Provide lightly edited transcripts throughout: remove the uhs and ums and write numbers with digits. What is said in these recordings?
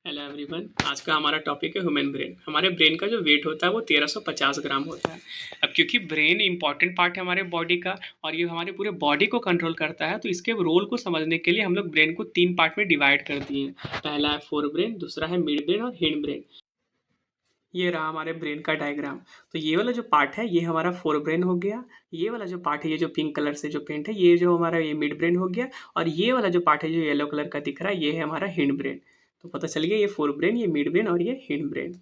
Hello everyone. आज का हमारा टॉपिक है ह्यूमन ब्रेन। हमारे ब्रेन का जो वेट होता है वो 1350 ग्राम होता है। अब क्योंकि ब्रेन इंपॉर्टेंट पार्ट है हमारे बॉडी का और ये हमारे पूरे बॉडी को कंट्रोल करता है, तो इसके रोल को समझने के लिए हम लोग ब्रेन को 3 पार्ट में डिवाइड कर दिए हैं। पहला है फोर ब्रेन, दूसरा है मिड ब्रेन और हिंड ब्रेन। ये रहा हमारे ब्रेन का डायग्राम। तो ये वाला जो पार्ट है ये हमारा फोर ब्रेन हो गया। ये वाला जो पार्ट है, ये जो पिंक कलर से जो पेंट है, ये जो हमारा ये मिड ब्रेन हो गया। और ये वाला जो पार्ट है जो येलो कलर का दिख रहा है, ये है हमारा हिंड ब्रेन। तो पता चल गया ये फोर ब्रेन, ये मिड ब्रेन और ये हिंड ब्रेन।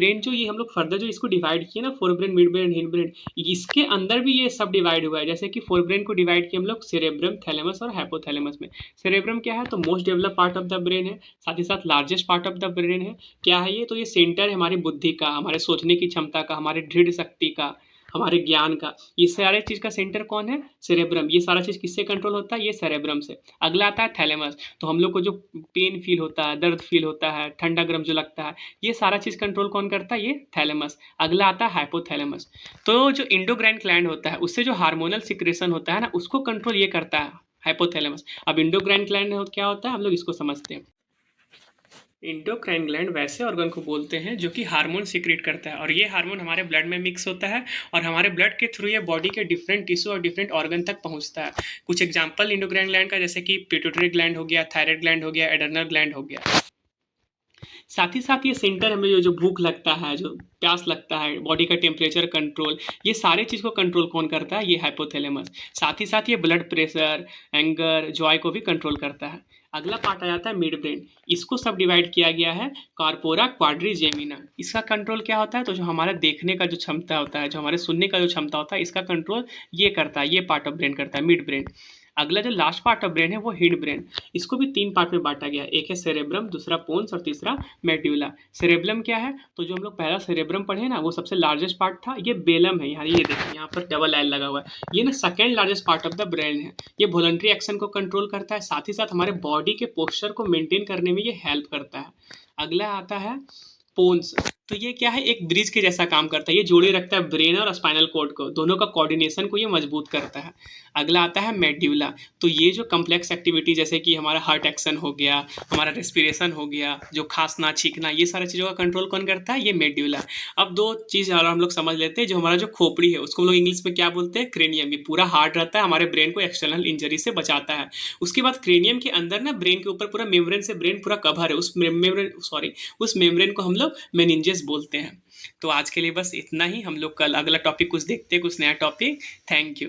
ब्रेन जो ये हम लोग फर्दर जो इसको डिवाइड किए ना, fore brain, mid brain, hind brain, इसके अंदर भी ये सब डिवाइड हुआ है। जैसे कि फोर ब्रेन को डिवाइड किए हम लोग सेरेब्रम, थैलेमस और हाइपोथैलेमस में। सेरेब्रम क्या है? तो most develop part of the brain है, साथ ही साथ largest part of the brain है। क्या है ये? तो ये सेंटर है हमारी बुद्धि का, हमारे सोचने की क्षमता का, हमारे दृढ़ शक्ति का, हमारे ज्ञान का। ये सारे चीज का सेंटर कौन है? सेरेब्रम। ये सारा चीज किससे कंट्रोल होता है? ये सेरेब्रम से। अगला आता है थैलेमस। तो हम लोग को जो पेन फील होता है, दर्द फील होता है, ठंडा गर्म जो लगता है, ये सारा चीज कंट्रोल कौन करता है? ये थैलेमस। अगला आता है हाइपोथैलेमस। तो जो इंडोक्राइन ग्लैंड होता है उससे जो हार्मोनल सिक्रेशन होता है ना, उसको कंट्रोल ये करता है हाइपोथैलेमस। अब इंडोक्राइन ग्लैंड क्या होता है हम लोग इसको समझते हैं। इंडोक्राइन ग्लैंड वैसे ऑर्गन को बोलते हैं जो कि हार्मोन सीक्रेट करता है, और ये हार्मोन हमारे ब्लड में मिक्स होता है और हमारे ब्लड के थ्रू ये बॉडी के डिफरेंट टिश्यू और डिफरेंट ऑर्गन तक पहुंचता है। कुछ एग्जांपल इंडोक्राइन ग्लैंड का, जैसे कि पिट्यूटरी ग्लैंड हो गया, थायराइड ग्लैंड हो गया, एडर्नल ग्लैंड हो गया। साथ ही साथ ये सेंटर हमें जो जो भूख लगता है, जो प्यास लगता है, बॉडी का टेम्परेचर कंट्रोल, ये सारे चीज़ को कंट्रोल कौन करता है? ये हाइपोथैलेमस। साथ ही साथ ये ब्लड प्रेशर, एंगर, जॉय को भी कंट्रोल करता है। अगला पार्ट आ जाता है मिड ब्रेन। इसको सब डिवाइड किया गया है कॉर्पोरा क्वाड्रिजेमिना। इसका कंट्रोल क्या होता है? तो जो हमारा देखने का जो क्षमता होता है, जो हमारे सुनने का जो क्षमता होता है, इसका कंट्रोल ये करता है, ये पार्ट ऑफ ब्रेन करता है, मिड ब्रेन। अगला जो लास्ट पार्ट ऑफ ब्रेन है वो हिंड ब्रेन। इसको भी 3 पार्ट में बांटा गया है। एक है सेरेब्रम, दूसरा पोन्स और तीसरा मेड्यूला। सेरेब्रम क्या है? तो जो हम लोग पहला सेरेब्रम पढ़े ना, वो सबसे लार्जेस्ट पार्ट था। ये बेलम है, यहाँ ये देखिए, यहाँ पर डबल एल लगा हुआ है। ये ना second largest part of the brain है। ये वॉलंटरी एक्शन को कंट्रोल करता है, साथ ही साथ हमारे बॉडी के पोस्चर को मेंटेन करने में ये हेल्प करता है। अगला आता है पोन्स। तो ये क्या है? एक ब्रिज के जैसा काम करता है। ये जोड़े रखता है ब्रेन और स्पाइनल कॉर्ड को, दोनों का कोऑर्डिनेशन को ये मजबूत करता है। अगला आता है मेड्यूला। तो ये जो कम्प्लेक्स एक्टिविटी, जैसे कि हमारा हार्ट एक्शन हो गया, हमारा रेस्पिरेशन हो गया, जो खांसना छींकना, ये सारी चीज़ों का कंट्रोल कौन करता है? ये मेड्यूला। अब दो चीज़ और हम लोग समझ लेते हैं। जो हमारा जो खोपड़ी है उसको हम लोग इंग्लिश में क्या बोलते हैं? क्रेनियम। ये पूरा हार्ड रहता है, हमारे ब्रेन को एक्सटर्नल इंजरी से बचाता है। उसके बाद क्रेनियम के अंदर ना, ब्रेन के ऊपर पूरा मेम्ब्रेन से ब्रेन पूरा कवर है। उस मेम्ब्रेन, सॉरी, उस मेम्ब्रेन को हम लोग मेनिंजेस बोलते हैं। तो आज के लिए बस इतना ही। हम लोग कल अगला टॉपिक कुछ देखते हैं, कुछ नया टॉपिक। Thank you.